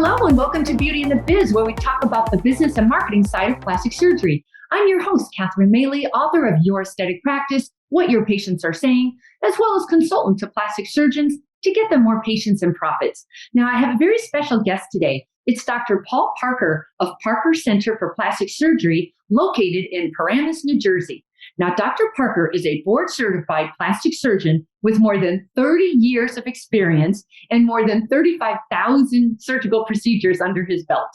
Hello and welcome to Beauty and the Biz, where we talk about the business and marketing side of plastic surgery. I'm your host, Catherine Maley, author of Your Aesthetic Practice, What Your Patients Are Saying, as well as consultant to plastic surgeons to get them more patients and profits. Now, I have a very special guest today. It's Dr. Paul Parker of Parker Center for Plastic Surgery, located in Paramus, New Jersey. Now, Dr. Parker is a board-certified plastic surgeon with more than 30 years of experience and more than 35,000 surgical procedures under his belt.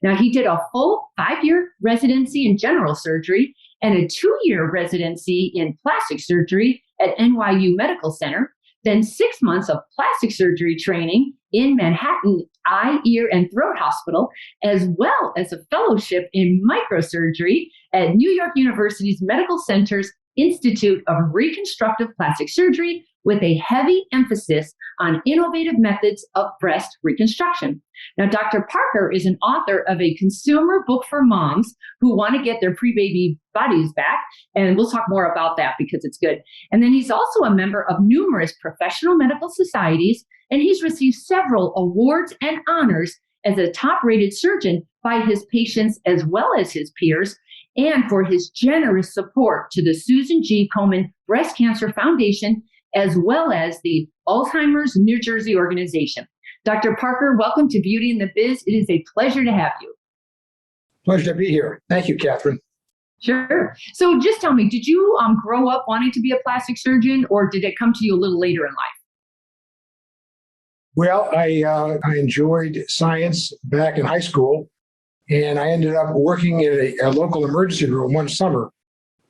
Now, he did a full 5-year residency in general surgery and a 2-year residency in plastic surgery at NYU Medical Center, then 6 months of plastic surgery training in Manhattan Eye, Ear, and Throat Hospital, as well as a fellowship in microsurgery at New York University's Medical Center's Institute of Reconstructive Plastic Surgery, with a heavy emphasis on innovative methods of breast reconstruction. Now, Dr. Parker is an author of a consumer book for moms who want to get their pre-baby bodies back, and we'll talk more about that because it's good. And then he's also a member of numerous professional medical societies, and he's received several awards and honors as a top-rated surgeon by his patients as well as his peers, and for his generous support to the Susan G. Komen Breast Cancer Foundation, as well as the Alzheimer's New Jersey organization. Dr. Parker, welcome to Beauty and the Biz. It is a pleasure to have you. Pleasure to be here. Thank you, Catherine. Sure. So just tell me, did you grow up wanting to be a plastic surgeon, or did it come to you a little later in life? Well, I enjoyed science back in high school, and I ended up working in a local emergency room one summer.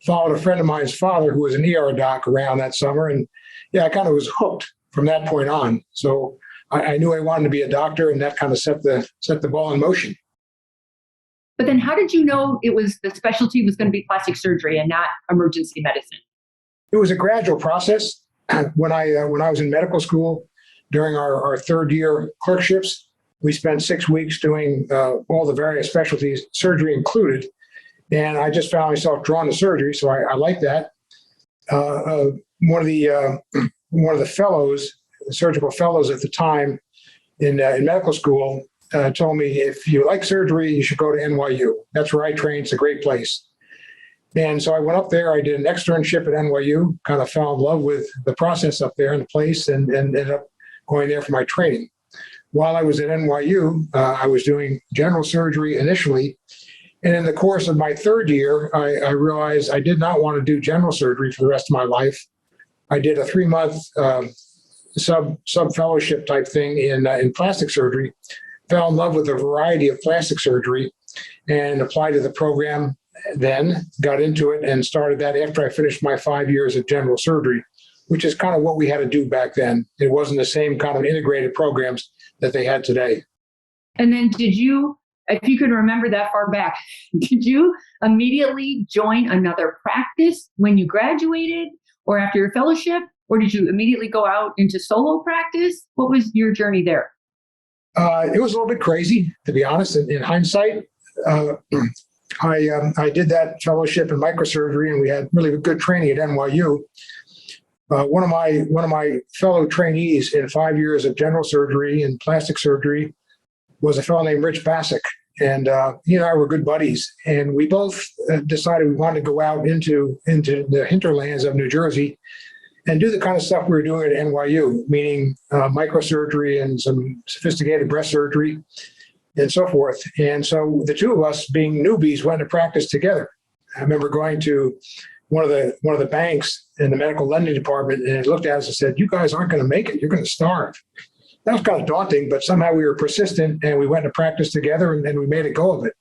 Followed a friend of mine's father who was an ER doc around that summer, and I kind of was hooked from that point on. So I knew I wanted to be a doctor, and that kind of set the ball in motion. But then how did you know the specialty was going to be plastic surgery and not emergency medicine? It was a gradual process. When I was in medical school, during our third year clerkships, we spent 6 weeks doing all the various specialties, surgery included. And I just found myself drawn to surgery, so I like that. One of the fellows, surgical fellows at the time in medical school, told me, if you like surgery, you should go to NYU. That's where I trained. It's a great place. And so I went up there. I did an externship at NYU, kind of fell in love with the process up there and the place, and ended up going there for my training. While I was at NYU, I was doing general surgery initially. And in the course of my third year, I realized I did not want to do general surgery for the rest of my life. I did a 3-month sub-fellowship type thing in plastic surgery, fell in love with a variety of plastic surgery, and applied to the program, then got into it and started that after I finished my 5 years of general surgery, which is kind of what we had to do back then. It wasn't the same kind of integrated programs that they had today. And then if you can remember that far back, did you immediately join another practice when you graduated or after your fellowship, or did you immediately go out into solo practice? What was your journey there? It was a little bit crazy, to be honest. In hindsight, I did that fellowship in microsurgery, and we had really good training at NYU. One of my fellow trainees in 5 years of general surgery and plastic surgery was a fellow named Rich Bassick. And he and I were good buddies. And we both decided we wanted to go out into the hinterlands of New Jersey and do the kind of stuff we were doing at NYU, meaning microsurgery and some sophisticated breast surgery and so forth. And so the two of us, being newbies, went to practice together. I remember going to one of the banks in the medical lending department, and it looked at us and said, "You guys aren't going to make it. You're going to starve." That was kind of daunting, but somehow we were persistent, and we went to practice together, and we made a go of it.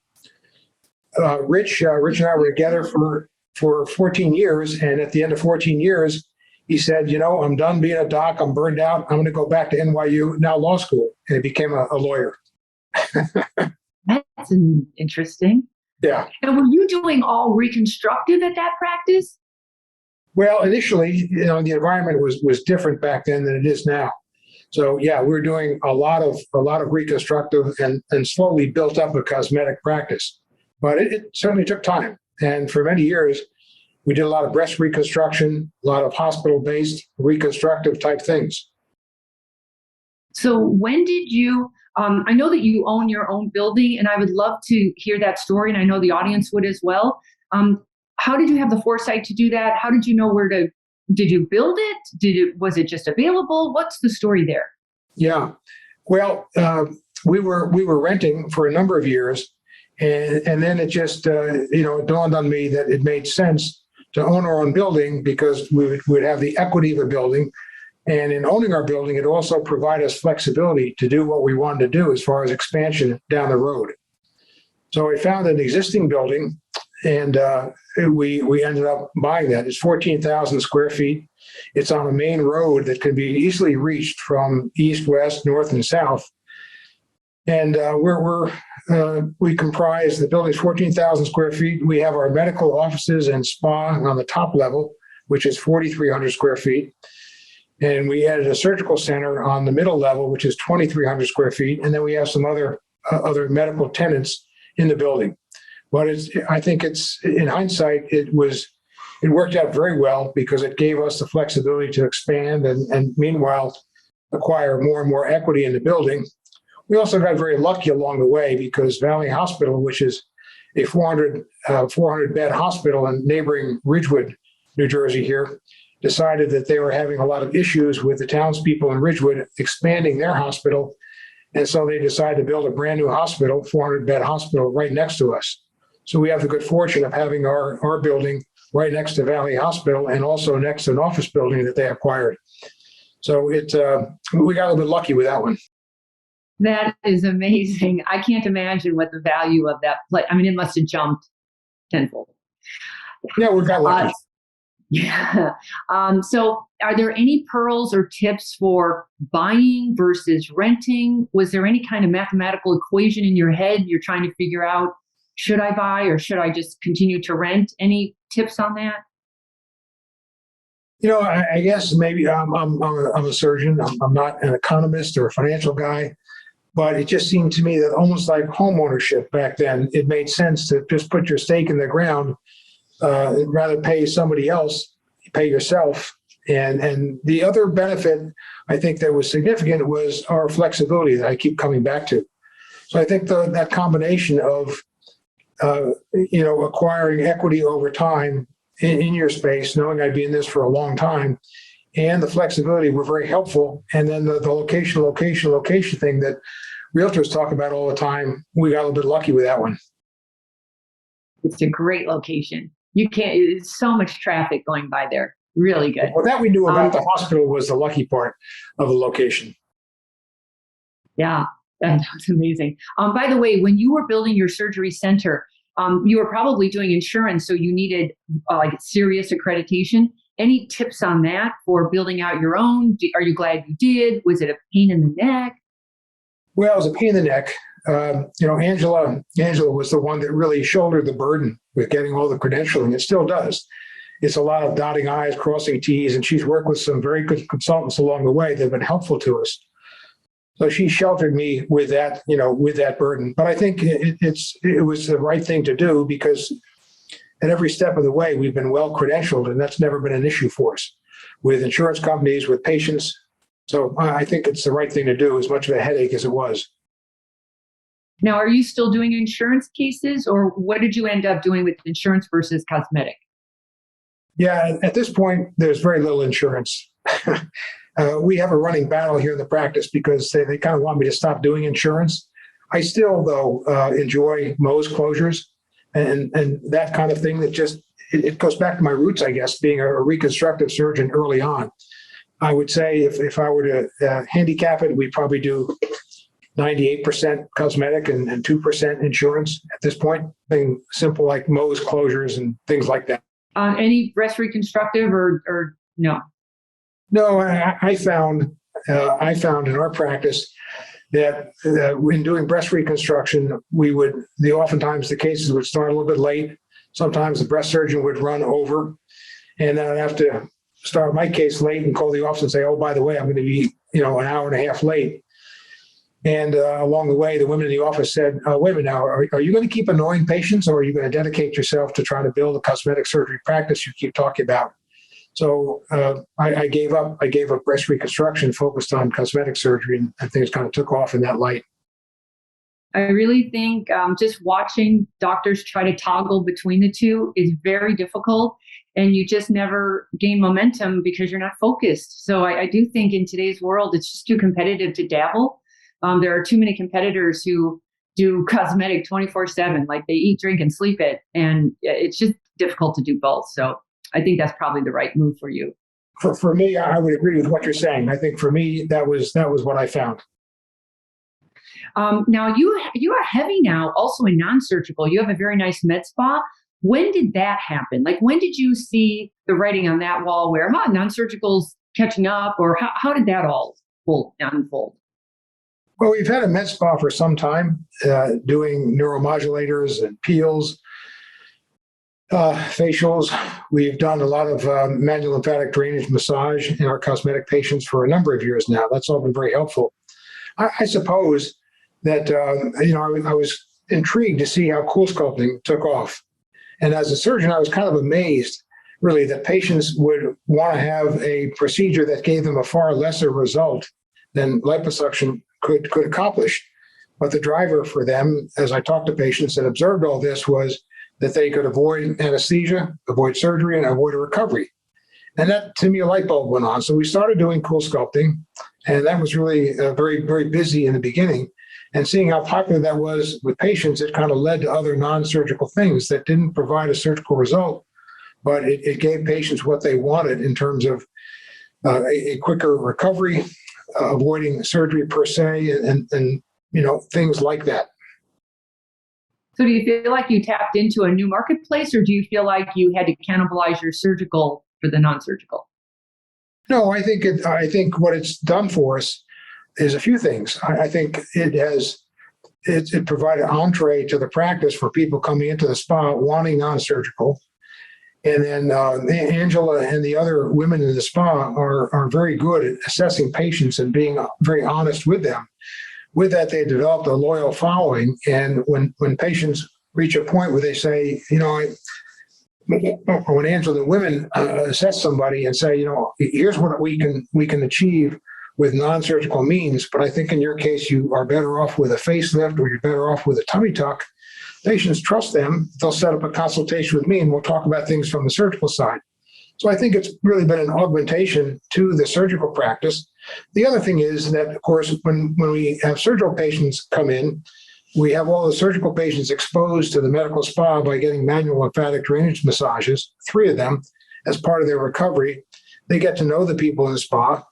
Rich and I were together for 14 years, and at the end of 14 years, he said, "I'm done being a doc. I'm burned out. I'm going to go back to NYU, now law school," and he became a lawyer. That's interesting. Yeah. And were you doing all reconstructive at that practice? Well, initially, the environment was different back then than it is now. So yeah, we were doing a lot of reconstructive and slowly built up a cosmetic practice. But it certainly took time. And for many years, we did a lot of breast reconstruction, a lot of hospital-based reconstructive type things. So when did you I know that you own your own building, and I would love to hear that story, and I know the audience would as well. How did you have the foresight to do that? How did you know where to? Did you build it? Was it just available? What's the story there? Yeah. Well, we were renting for a number of years, and then it just it dawned on me that it made sense to own our own building because we would have the equity of a building, and in owning our building, it also provided us flexibility to do what we wanted to do as far as expansion down the road. So we found an existing building, and we ended up buying that. It's 14,000 square feet. It's on a main road that can be easily reached from east, west, north, and south. And we comprise, the building's 14,000 square feet. We have our medical offices and spa on the top level, which is 4,300 square feet. And we added a surgical center on the middle level, which is 2,300 square feet. And then we have some other medical tenants in the building. But I think in hindsight, it worked out very well because it gave us the flexibility to expand and meanwhile acquire more and more equity in the building. We also got very lucky along the way because Valley Hospital, which is a 400 bed hospital in neighboring Ridgewood, New Jersey here, decided that they were having a lot of issues with the townspeople in Ridgewood expanding their hospital. And so they decided to build a brand new hospital, 400 bed hospital right next to us. So we have the good fortune of having our building right next to Valley Hospital and also next to an office building that they acquired. So we got a little bit lucky with that one. That is amazing. I can't imagine what the value of that place. I mean, it must have jumped tenfold. Yeah, we got lucky. Yeah. So are there any pearls or tips for buying versus renting? Was there any kind of mathematical equation in your head you're trying to figure out, should I buy or should I just continue to rent? Any tips on that? I guess maybe I'm a surgeon. I'm not an economist or a financial guy, but it just seemed to me that almost like home ownership back then, it made sense to just put your stake in the ground, rather pay somebody else, pay yourself. And the other benefit I think that was significant was our flexibility that I keep coming back to. So I think that combination of acquiring equity over time in your space, knowing I'd be in this for a long time, and the flexibility were very helpful. And then the location thing that realtors talk about all the time, we got a little bit lucky with that one. It's a great location. It's so much traffic going by there. Really good. Well, that we knew about the hospital was the lucky part of the location. Yeah, that was amazing. By the way, when you were building your surgery center, you were probably doing insurance, so you needed like serious accreditation. Any tips on that for building out your own? Are you glad you did? Was it a pain in the neck? Well, it was a pain in the neck. Angela was the one that really shouldered the burden with getting all the credentialing. It still does. It's a lot of dotting I's, crossing T's, and she's worked with some very good consultants along the way that have been helpful to us. So she sheltered me with that, with that burden. But I think it was the right thing to do because at every step of the way, we've been well credentialed, and that's never been an issue for us with insurance companies, with patients. So I think it's the right thing to do, as much of a headache as it was. Now, are you still doing insurance cases, or what did you end up doing with insurance versus cosmetic? Yeah, at this point, there's very little insurance. We have a running battle here in the practice because they kind of want me to stop doing insurance. I still, though, enjoy Mohs closures and that kind of thing. That just it goes back to my roots, I guess, being a reconstructive surgeon early on. I would say if I were to handicap it, we'd probably do 98% cosmetic and 2% insurance at this point. Thing simple like Mohs closures and things like that. Any breast reconstructive or no? No, I found in our practice that in doing breast reconstruction, oftentimes the cases would start a little bit late. Sometimes the breast surgeon would run over, and then I'd have to start my case late and call the office and say, "Oh, by the way, I'm going to be an hour and a half late." And along the way, the women in the office said, "Wait a minute now, are you going to keep annoying patients, or are you going to dedicate yourself to trying to build a cosmetic surgery practice you keep talking about?" So I gave up. I gave up breast reconstruction, focused on cosmetic surgery, and things kind of took off in that light. I really think just watching doctors try to toggle between the two is very difficult, and you just never gain momentum because you're not focused. So I do think in today's world, it's just too competitive to dabble. There are too many competitors who do cosmetic 24/7, like they eat, drink, and sleep it, and it's just difficult to do both. So I think that's probably the right move for you. For me, I would agree with what you're saying. I think for me, that was what I found. Now you are heavy now, also in non-surgical. You have a very nice med spa. When did that happen? Like, when did you see the writing on that wall where non-surgical's catching up, or how did that all unfold? Well, we've had a med spa for some time, doing neuromodulators and peels, facials. We've done a lot of manual lymphatic drainage massage in our cosmetic patients for a number of years now. That's all been very helpful. I suppose that I was intrigued to see how Coolsculpting took off. And as a surgeon, I was kind of amazed, really, that patients would want to have a procedure that gave them a far lesser result than liposuction could accomplish. But the driver for them, as I talked to patients and observed all this, was that they could avoid anesthesia, avoid surgery, and avoid a recovery. And that, to me, a light bulb went on. So we started doing Coolsculpting, and that was really very, very busy in the beginning. And seeing how popular that was with patients, it kind of led to other non-surgical things that didn't provide a surgical result, but it gave patients what they wanted in terms of a quicker recovery, avoiding surgery per se, and things like that. So do you feel like you tapped into a new marketplace, or do you feel like you had to cannibalize your surgical for the non-surgical? No, I think what it's done for us is a few things. I think it provided entree to the practice for people coming into the spa wanting non-surgical. And then Angela and the other women in the spa are very good at assessing patients and being very honest with them. With that, they developed a loyal following. And when patients reach a point where they say, when Angela and women assess somebody and say, here's what we can achieve with non-surgical means, but I think in your case, you are better off with a facelift, or you're better off with a tummy tuck. Patients trust them. They'll set up a consultation with me, and we'll talk about things from the surgical side. So I think it's really been an augmentation to the surgical practice. The other thing is that, of course, when we have surgical patients come in, we have all the surgical patients exposed to the medical spa by getting manual lymphatic drainage massages, 3 of them, as part of their recovery. They get to know the people in the spa.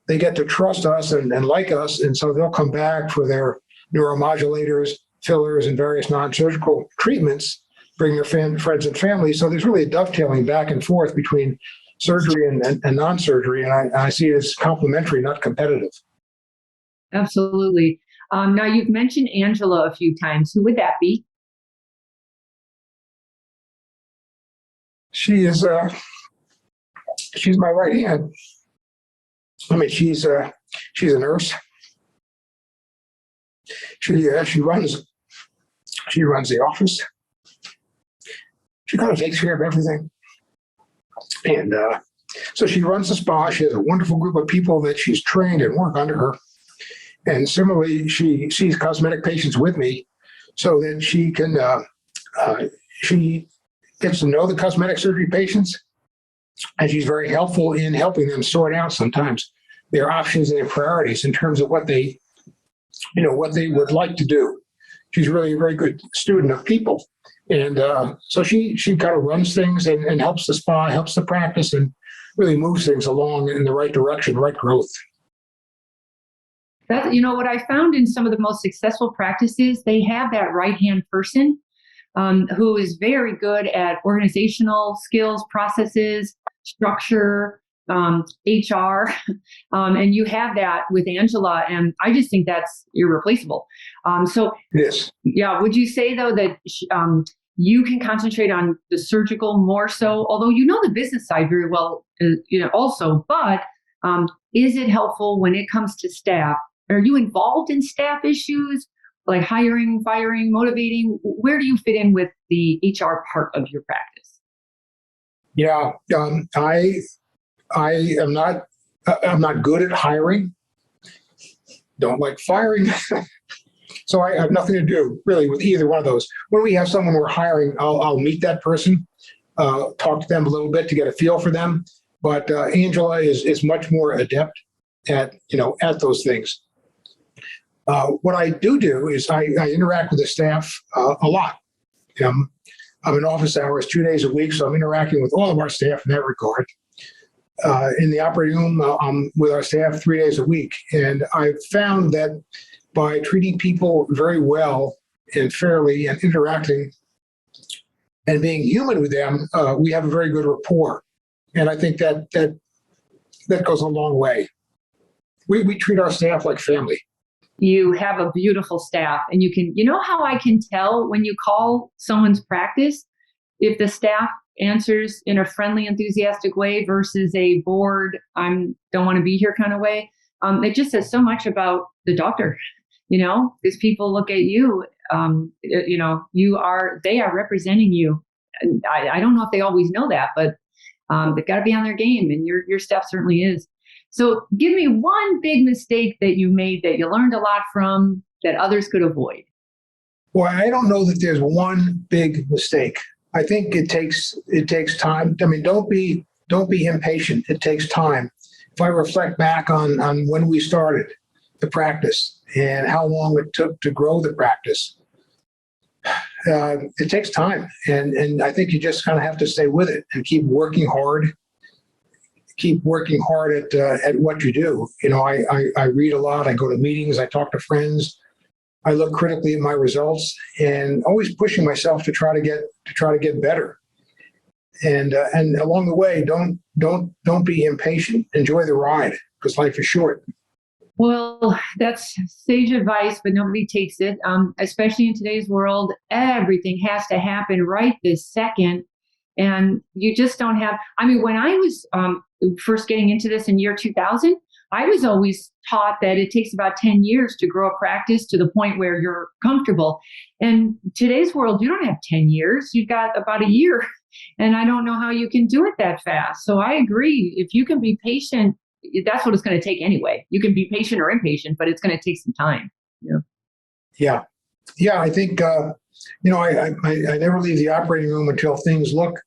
They get to trust us and like us, and so they'll come back for their neuromodulators, fillers, and various non-surgical treatments, bring their friends and family. So there's really a dovetailing back and forth between surgery and non-surgery, and I see it as complementary, not competitive. Absolutely. Now, you've mentioned Angela a few times. Who would that be? She's my right hand. I mean, she's a nurse. She runs the office. She kind of takes care of everything, and so she runs the spa. She has a wonderful group of people that she's trained and work under her. And similarly, she sees cosmetic patients with me, so that she can she gets to know the cosmetic surgery patients, and she's very helpful in helping them sort out sometimes their options and their priorities in terms of what they would like to do. She's really a very good student of people. And so she kind of runs things and helps the spa, helps the practice, and really moves things along in the right direction, right growth. That, what I found in some of the most successful practices, they have that right-hand person who is very good at organizational skills, processes, structure, HR, and you have that with Angela, and I just think that's irreplaceable. So, yes, yeah. Would you say though that you can concentrate on the surgical more so, although you know the business side very well, also, but is it helpful when it comes to staff? Are you involved in staff issues like hiring, firing, motivating? Where do you fit in with the HR part of your practice? Yeah, I'm not good at hiring. Don't like firing. So I have nothing to do really with either one of those. When we have someone we're hiring, I'll meet that person, talk to them a little bit to get a feel for them. But Angela is much more adept at those things. What I do is I interact with the staff a lot. I'm in office hours 2 days a week, so I'm interacting with all of our staff in that regard. In the operating room, I'm with our staff 3 days a week. And I've found that by treating people very well and fairly and interacting and being human with them, we have a very good rapport. And I think that goes a long way. We treat our staff like family. You have a beautiful staff, and you know how I can tell when you call someone's practice if the staff answers in a friendly, enthusiastic way versus a bored, don't want to be here kind of way. It just says so much about the doctor. These people look at you, they are representing you. And I don't know if they always know that, but they've got to be on their game, and your staff certainly is. So give me one big mistake that you made that you learned a lot from that others could avoid. Well, I don't know that there's one big mistake. I think it takes time. I mean, don't be impatient. It takes time. If I reflect back on when we started the practice and how long it took to grow the practice, it takes time. And I think you just kind of have to stay with it and keep working hard. Keep working hard at what you do. I read a lot. I go to meetings. I talk to friends. I look critically at my results and always pushing myself to try to get better. And along the way, don't be impatient. Enjoy the ride because life is short. Well, that's sage advice, but nobody takes it. Especially in today's world, everything has to happen right this second. And you just don't have, when I was first getting into this in year 2000, I was always taught that it takes about 10 years to grow a practice to the point where you're comfortable. And today's world, you don't have 10 years, you've got about a year. And I don't know how you can do it that fast. So I agree. If you can be patient, that's what it's going to take anyway. You can be patient or impatient, but it's going to take some time. Yeah. I think, I never leave the operating room until things look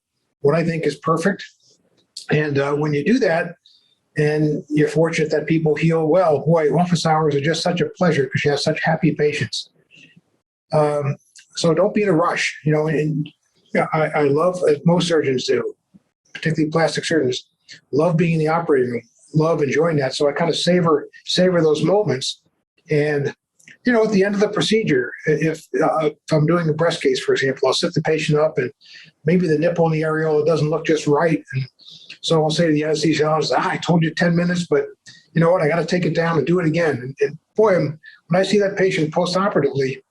what I think is perfect. And when you do that, and you're fortunate that people heal well, boy, office hours are just such a pleasure because you have such happy patients. So don't be in a rush. I love, as most surgeons do, particularly plastic surgeons, love being in the operating room, love enjoying that. So I kind of savor those moments. And at the end of the procedure, if I'm doing a breast case, for example, I'll set the patient up and maybe the nipple in the areola doesn't look just right. And so I'll say to the anesthesiologist, I told you 10 minutes, but you know what? I got to take it down and do it again. And boy, when I see that patient post-operatively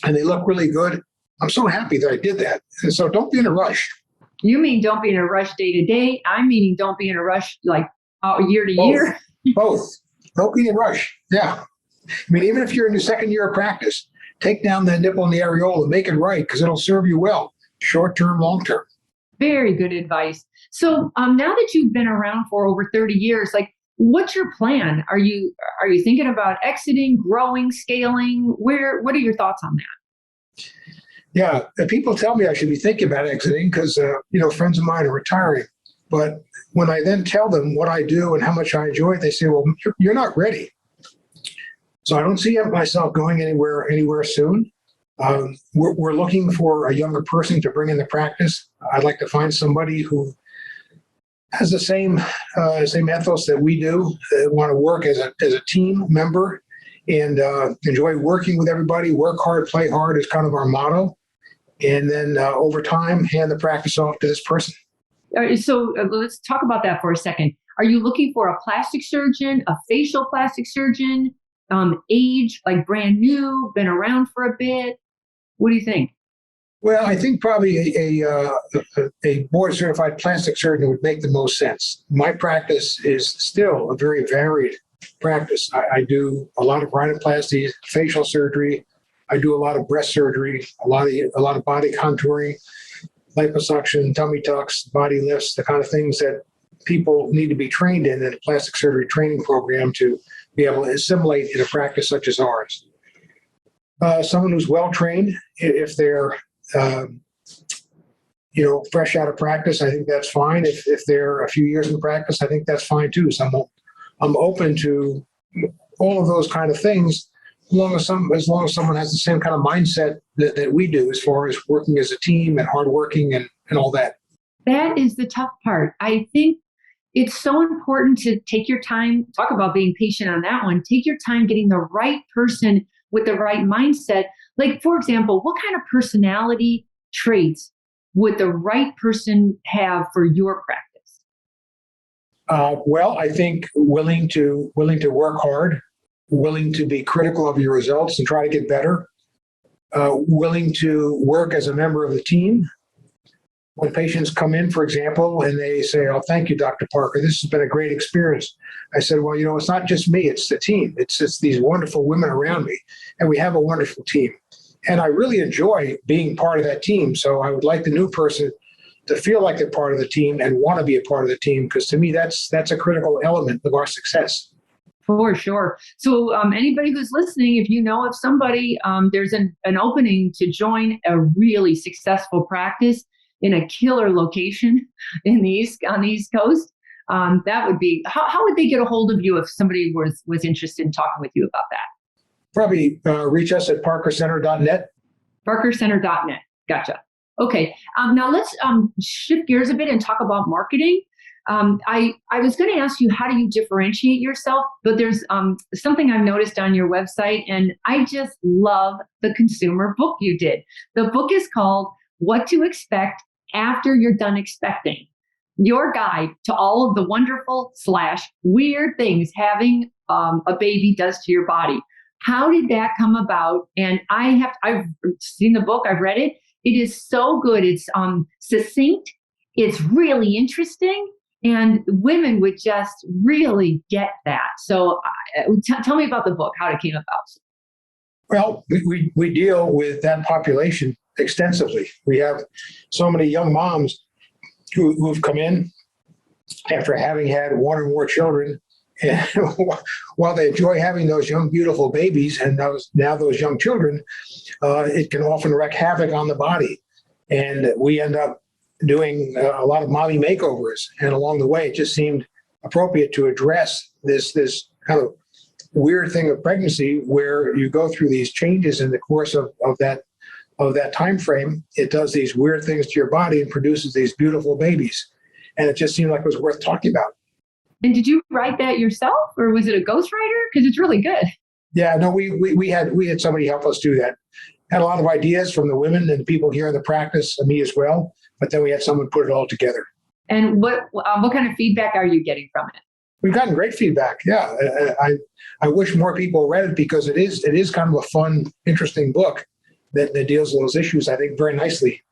and they look really good, I'm so happy that I did that. And so don't be in a rush. You mean don't be in a rush day to day? I'm meaning don't be in a rush like year to year. Both. Don't be in a rush. Yeah. Even if you're in your second year of practice, take down that nipple in the areola, make it right because it'll serve you well, short-term, long-term. Very good advice. So now that you've been around for over 30 years, what's your plan? Are you thinking about exiting, growing, scaling? What are your thoughts on that? Yeah, people tell me I should be thinking about exiting because, friends of mine are retiring. But when I then tell them what I do and how much I enjoy it, they say, well, you're not ready. So I don't see myself going anywhere soon. We're looking for a younger person to bring in the practice. I'd like to find somebody who has the same ethos that we do, want to work as a team member and enjoy working with everybody, work hard, play hard is kind of our motto. And then over time, hand the practice off to this person. So let's talk about that for a second. Are you looking for a plastic surgeon, a facial plastic surgeon, age, like brand new, been around for a bit? What do you think? Well, I think probably a board-certified plastic surgeon would make the most sense. My practice is still a very varied practice. I do a lot of rhinoplasty, facial surgery. I do a lot of breast surgery, a lot of body contouring, liposuction, tummy tucks, body lifts, the kind of things that people need to be trained in a plastic surgery training program to be able to assimilate in a practice such as ours. Someone who's well trained. If they're fresh out of practice, I think that's fine. If they're a few years in practice, I think that's fine too. So I'm open to all of those kind of things, as long as someone has the same kind of mindset that we do, as far as working as a team and hardworking and all that. That is the tough part. I think it's so important to take your time, talk about being patient on that one, take your time getting the right person with the right mindset. Like, for example, what kind of personality traits would the right person have for your practice? Well, I think willing to work hard, willing to be critical of your results and try to get better, willing to work as a member of the team. When patients come in, for example, and they say, "Oh, thank you, Dr. Parker. This has been a great experience." I said, "Well, it's not just me, it's the team. It's these wonderful women around me, and we have a wonderful team. And I really enjoy being part of that team. So I would like the new person to feel like they're part of the team and want to be a part of the team, because to me, that's a critical element of our success." For sure. So anybody who's listening, if you know of somebody, there's an opening to join a really successful practice in a killer location on the East Coast, that would be, how would they get a hold of you if somebody was interested in talking with you about that? Probably reach us at parkercenter.net. Parkercenter.net. Gotcha. Okay. Now let's shift gears a bit and talk about marketing. I was going to ask you, how do you differentiate yourself? But there's something I've noticed on your website, and I just love the consumer book you did. The book is called What to Expect After You're Done Expecting. Your guide to all of the wonderful / weird things having a baby does to your body. How did that come about? And I've seen the book, I've read it. It is so good. It's succinct. It's really interesting. And women would just really get that. So tell me about the book, how it came about. Well, we deal with that population extensively. We have so many young moms who've come in after having had one or more children. And while they enjoy having those young, beautiful babies and those young children, it can often wreak havoc on the body. And we end up doing a lot of mommy makeovers. And along the way, it just seemed appropriate to address this kind of weird thing of pregnancy, where you go through these changes in the course of that time frame. It does these weird things to your body and produces these beautiful babies. And it just seemed like it was worth talking about. And did you write that yourself, or was it a ghostwriter? Because it's really good. Yeah, no, we had somebody help us do that. Had a lot of ideas from the women and the people here in the practice, and me as well. But then we had someone put it all together. And what kind of feedback are you getting from it? We've gotten great feedback. Yeah, I wish more people read it, because it is kind of a fun, interesting book that deals with those issues, I think, very nicely.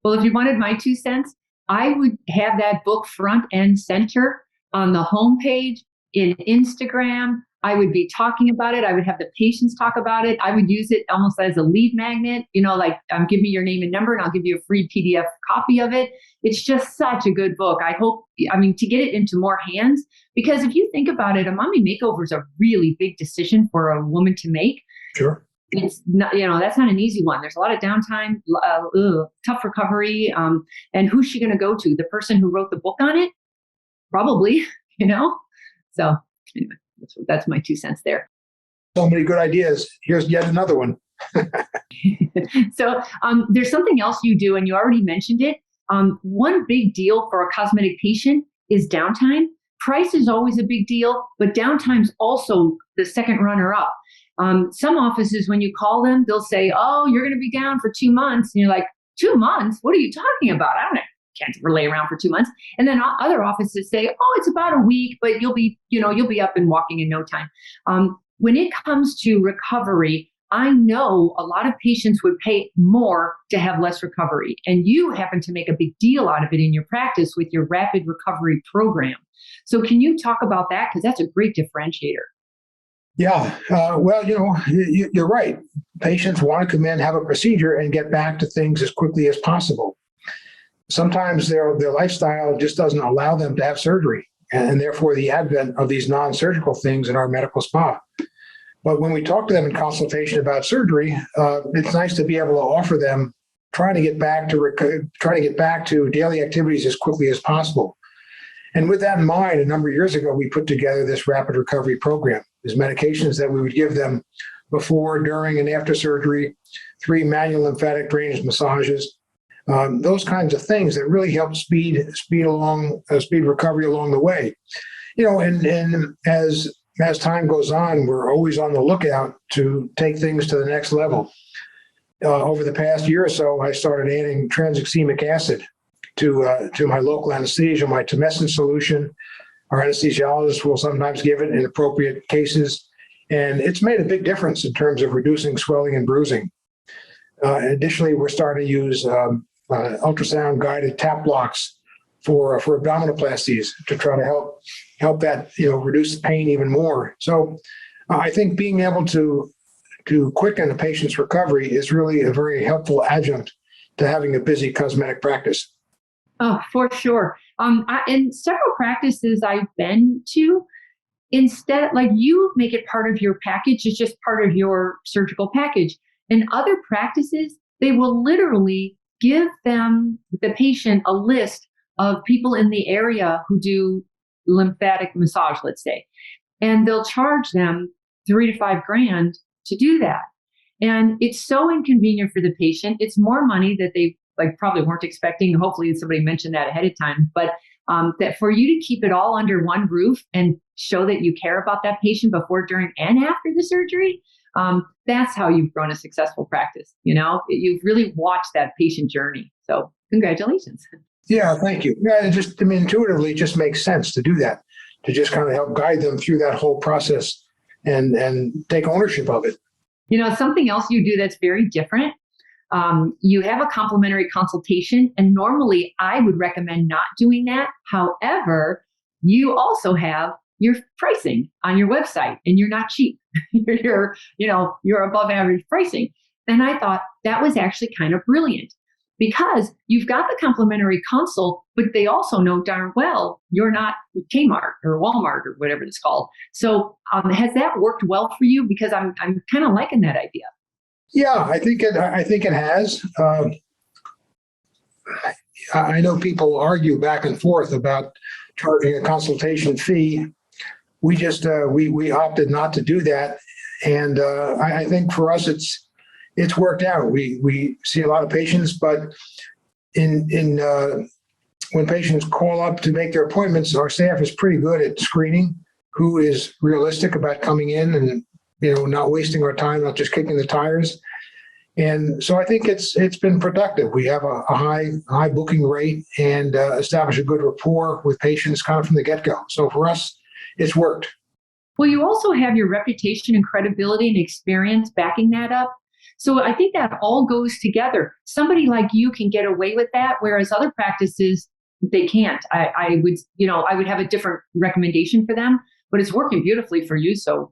Well, if you wanted my 2 cents, I would have that book front and center on the homepage in Instagram. I would be talking about it. I would have the patients talk about it. I would use it almost as a lead magnet, like give me your name and number and I'll give you a free PDF copy of it. It's just such a good book. To get it into more hands, because if you think about it, a mommy makeover is a really big decision for a woman to make. Sure. It's not, that's not an easy one. There's a lot of downtime, tough recovery. And who's she going to go to? The person who wrote the book on it? Probably, So anyway, that's my 2 cents there. So many good ideas. Here's yet another one. So there's something else you do, and you already mentioned it. One big deal for a cosmetic patient is downtime. Price is always a big deal, but downtime's also the second runner up. Some offices, when you call them, they'll say, "Oh, you're going to be down for 2 months." And you're like, 2 months? What are you talking about? Can't lay around for 2 months. And then other offices say, "Oh, it's about a week, but you'll be up and walking in no time." When it comes to recovery, I know a lot of patients would pay more to have less recovery. And you happen to make a big deal out of it in your practice with your rapid recovery program. So can you talk about that? Because that's a great differentiator. Yeah. Well, you're right. Patients want to come in, have a procedure, and get back to things as quickly as possible. Sometimes their lifestyle just doesn't allow them to have surgery, and therefore the advent of these non-surgical things in our medical spa. But when we talk to them in consultation about surgery, it's nice to be able to offer them trying to get back to daily activities as quickly as possible. And with that in mind, a number of years ago, we put together this rapid recovery program. There's medications that we would give them before, during, and after surgery, 3 manual lymphatic drainage massages, those kinds of things that really help speed recovery along the way. And as time goes on, we're always on the lookout to take things to the next level. Over the past year or so, I started adding tranexamic acid to my local anesthesia, my tumescent solution. Our anesthesiologist will sometimes give it in appropriate cases, and it's made a big difference in terms of reducing swelling and bruising. Additionally, we're starting to use ultrasound-guided tap blocks for abdominoplasties to try to help that reduce the pain even more. So I think being able to quicken a patient's recovery is really a very helpful adjunct to having a busy cosmetic practice. Oh, for sure. In several practices I've been to, instead, like, you make it part of your package, it's just part of your surgical package. In other practices, they will literally give the patient a list of people in the area who do lymphatic massage, let's say, and they'll charge them $3,000 to $5,000 to do that. And it's so inconvenient for the patient. It's more money that they probably weren't expecting. Hopefully somebody mentioned that ahead of time, but that for you to keep it all under one roof and show that you care about that patient before, during, and after the surgery, that's how you've grown a successful practice. You've really watched that patient journey. So congratulations. Yeah, thank you. Yeah, intuitively, it just makes sense to do that, to just kind of help guide them through that whole process and take ownership of it. Something else you do that's very different. You have a complimentary consultation, and normally I would recommend not doing that. However, you also have your pricing on your website, and you're not cheap. you're above average pricing. And I thought that was actually kind of brilliant, because you've got the complimentary consult, but they also know darn well you're not Kmart or Walmart or whatever it's called. So has that worked well for you? Because I'm kind of liking that idea. Yeah, I think it has. I know people argue back and forth about charging a consultation fee. We just we opted not to do that, and I think for us it's worked out. We see a lot of patients, but when patients call up to make their appointments, our staff is pretty good at screening who is realistic about coming in and not wasting our time, not just kicking the tires. And so I think it's been productive. We have a high booking rate and establish a good rapport with patients kind of from the get-go. So for us, it's worked. Well, you also have your reputation and credibility and experience backing that up. So I think that all goes together. Somebody like you can get away with that, whereas other practices, they can't. I would have a different recommendation for them, but it's working beautifully for you. So,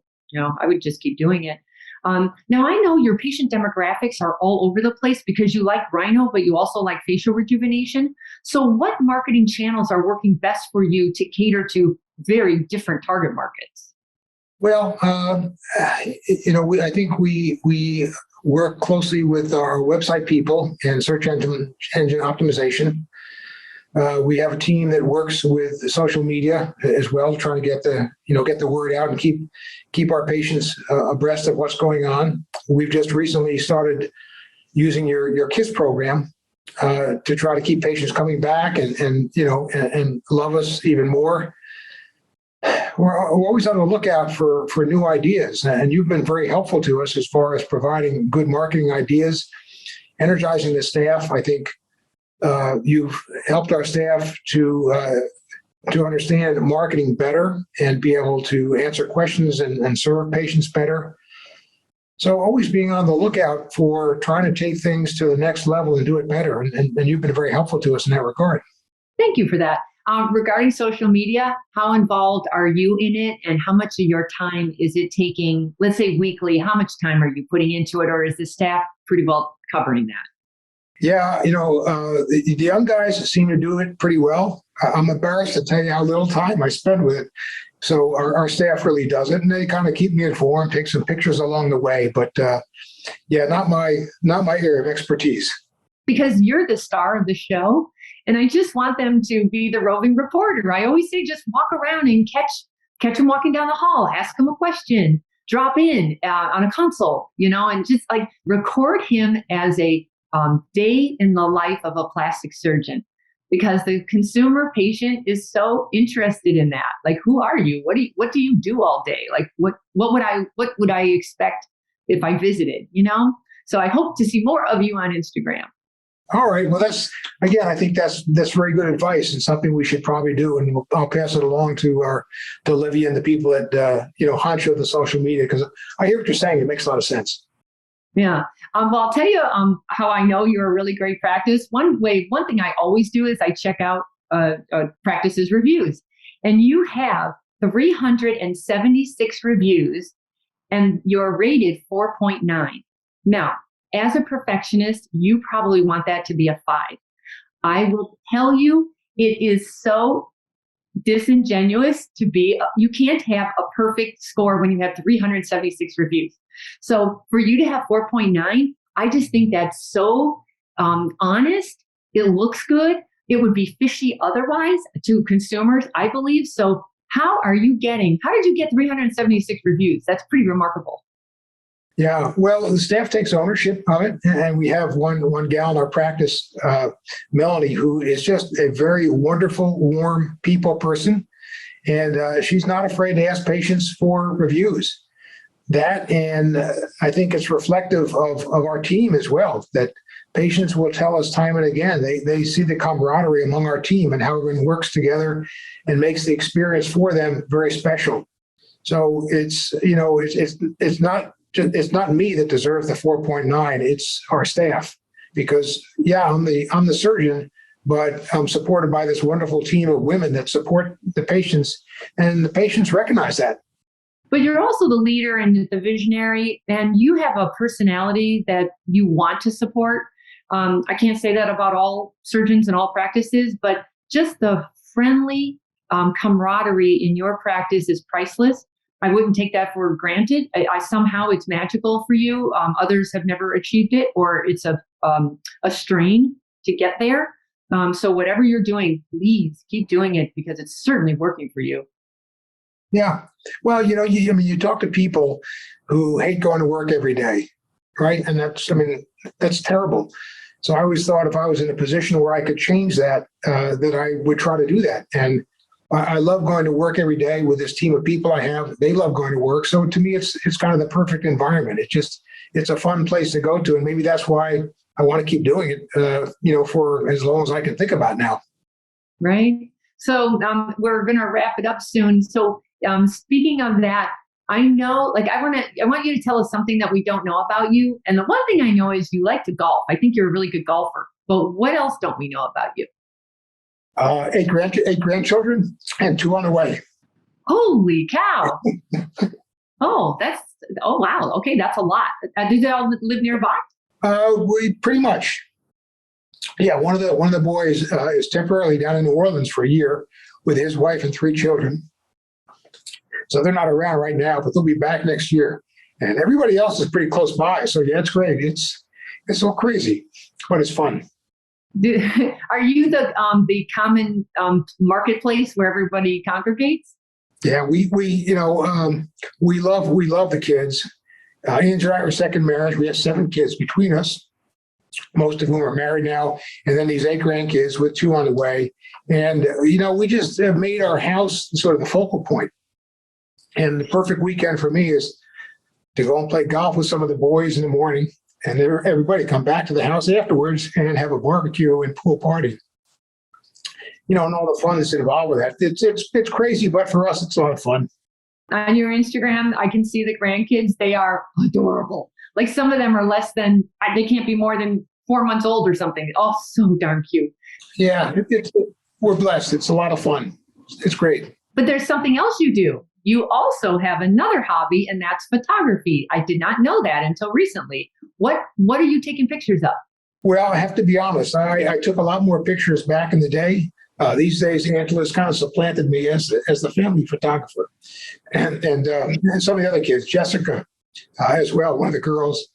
I would just keep doing it. Now, I know your patient demographics are all over the place because you like rhino, but you also like facial rejuvenation. So what marketing channels are working best for you to cater to very different target markets? Well, I think we work closely with our website people and search engine optimization. We have a team that works with social media as well, trying to get the word out and keep our patients abreast of what's going on. We've just recently started using your KISS program to try to keep patients coming back and love us even more. We're always on the lookout for new ideas, and you've been very helpful to us as far as providing good marketing ideas, energizing the staff. I think you've helped our staff to understand marketing better and be able to answer questions and serve patients better. So always being on the lookout for trying to take things to the next level and do it better. And you've been very helpful to us in that regard. Thank you for that. Regarding social media, how involved are you in it, and how much of your time is it taking? Let's say weekly, how much time are you putting into it, or is the staff pretty well covering that? Yeah, the young guys seem to do it pretty well. I'm embarrassed to tell you how little time I spend with it. So our staff really does it, and they kind of keep me informed, take some pictures along the way. But yeah, not my area of expertise. Because you're the star of the show. And I just want them to be the roving reporter. I always say just walk around and catch them walking down the hall, ask them a question, drop in on a consult, and just like record him as a day in the life of a plastic surgeon. Because the consumer patient is so interested in that. Like, who are you? What do you do all day? Like, what would I expect if I visited? So I hope to see more of you on Instagram. All right. Well, I think that's very good advice and something we should probably do. And I'll pass it along to Olivia and the people at, Honcho, the social media, because I hear what you're saying. It makes a lot of sense. Yeah. Well, I'll tell you how I know you're a really great practice. One thing I always do is I check out practices reviews, and you have 376 reviews, and you're rated 4.9. Now, as a perfectionist, you probably want that to be a 5. I will tell you, it is so disingenuous to be, you can't have a perfect score when you have 376 reviews. So for you to have 4.9, I just think that's so honest. It looks good. It would be fishy otherwise to consumers, I believe. So how did you get 376 reviews? That's pretty remarkable. Yeah, well, the staff takes ownership of it, and we have one gal in our practice, Melanie, who is just a very wonderful, warm people person, and she's not afraid to ask patients for reviews. That, and I think it's reflective of our team as well, that patients will tell us time and again, they see the camaraderie among our team and how everyone works together and makes the experience for them very special. So it's not me that deserves the 4.9. It's our staff, because I'm the surgeon, but I'm supported by this wonderful team of women that support the patients, and the patients recognize that. But you're also the leader and the visionary, and you have a personality that you want to support. I can't say that about all surgeons and all practices, but just the friendly camaraderie in your practice is priceless. I wouldn't take that for granted. Somehow it's magical for you. Others have never achieved it, or it's a strain to get there. So whatever you're doing, please keep doing it, because it's certainly working for you. Yeah. Well, you talk to people who hate going to work every day, right? And that's terrible. So I always thought if I was in a position where I could change that, that I would try to do that. And I love going to work every day with this team of people I have. They love going to work. So to me, it's kind of the perfect environment. It's a fun place to go to. And maybe that's why I want to keep doing it, for as long as I can think about now. Right. So we're going to wrap it up soon. So speaking of that, I know, I want you to tell us something that we don't know about you. And the one thing I know is you like to golf. I think you're a really good golfer. But what else don't we know about you? 8 grandchildren and 2 on the way. Holy cow. Oh, wow. Okay, that's a lot. Do they all live nearby? We pretty much. Yeah, one of the boys is temporarily down in New Orleans for a year with his wife and 3 children. So they're not around right now, but they'll be back next year. And everybody else is pretty close by. So yeah, it's great. It's so crazy, but it's fun. Are you the common marketplace where everybody congregates? Yeah, we love the kids. Ange and I are second marriage. We have 7 kids between us, most of whom are married now, and then these 8 grandkids with 2 on the way. And we just have made our house sort of the focal point. And the perfect weekend for me is to go and play golf with some of the boys in the morning, and everybody come back to the house afterwards and have a barbecue and pool party. And all the fun that's involved with that. It's crazy, but for us, it's a lot of fun. On your Instagram, I can see the grandkids. They are adorable. Like some of them are they can't be more than 4 months old or something. Oh, so darn cute. Yeah, we're blessed. It's a lot of fun. It's great. But there's something else you do. You also have another hobby, and that's photography. I did not know that until recently. What are you taking pictures of? Well, I have to be honest. I took a lot more pictures back in the day. These days, Angela's kind of supplanted me as the family photographer, and some of the other kids, Jessica, as well. One of the girls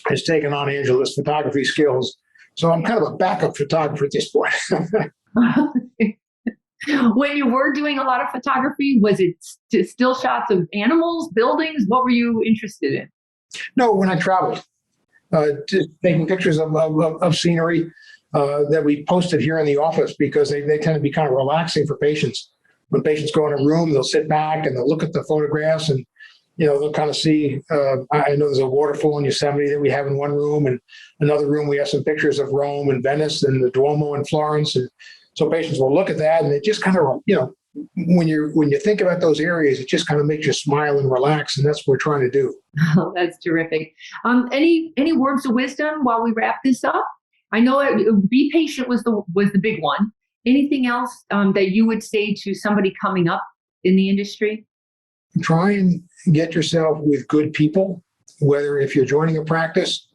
has taken on Angela's photography skills, so I'm kind of a backup photographer at this point. When you were doing a lot of photography, was it still shots of animals, buildings? What were you interested in? No, when I traveled, just taking pictures of scenery that we posted here in the office because they tend to be kind of relaxing for patients. When patients go in a room, they'll sit back and they'll look at the photographs and, they'll kind of see, I know there's a waterfall in Yosemite that we have in one room, and another room we have some pictures of Rome and Venice and the Duomo in Florence. And so patients will look at that and it just kind of, when you think about those areas, it just kind of makes you smile and relax. And that's what we're trying to do. Oh, that's terrific. Any words of wisdom while we wrap this up? I know be patient was the big one. Anything else that you would say to somebody coming up in the industry? Try and get yourself with good people, whether if you're joining a practice,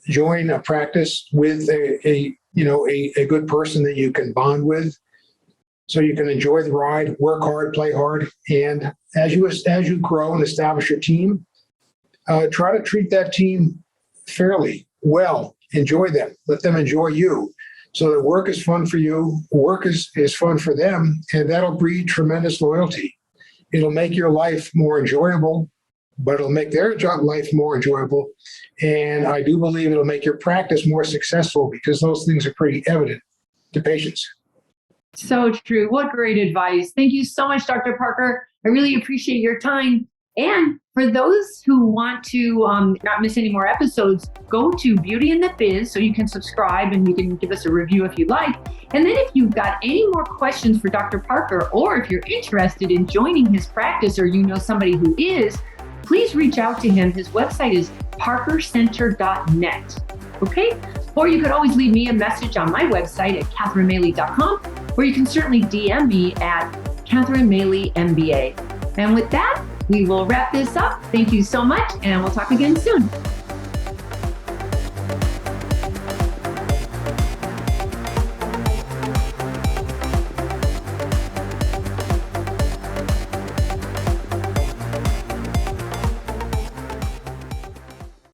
join a practice with a good person that you can bond with so you can enjoy the ride, work hard, play hard. And as you grow and establish your team, try to treat that team fairly, well, enjoy them, let them enjoy you. So that work is fun for you, work is fun for them, and that'll breed tremendous loyalty. It'll make your life more enjoyable, but it'll make their life more enjoyable. And I do believe it'll make your practice more successful because those things are pretty evident to patients. So true. What great advice. Thank you so much, Dr. Parker. I really appreciate your time. And for those who want to not miss any more episodes, go to Beauty in the Biz so you can subscribe and you can give us a review if you'd like. And then if you've got any more questions for Dr. Parker, or if you're interested in joining his practice or you know somebody who is, please reach out to him. His website is parkercenter.net. Okay? Or you could always leave me a message on my website at catherinemaley.com, or you can certainly DM me at Catherine Maley MBA. And with that, we will wrap this up. Thank you so much, and we'll talk again soon.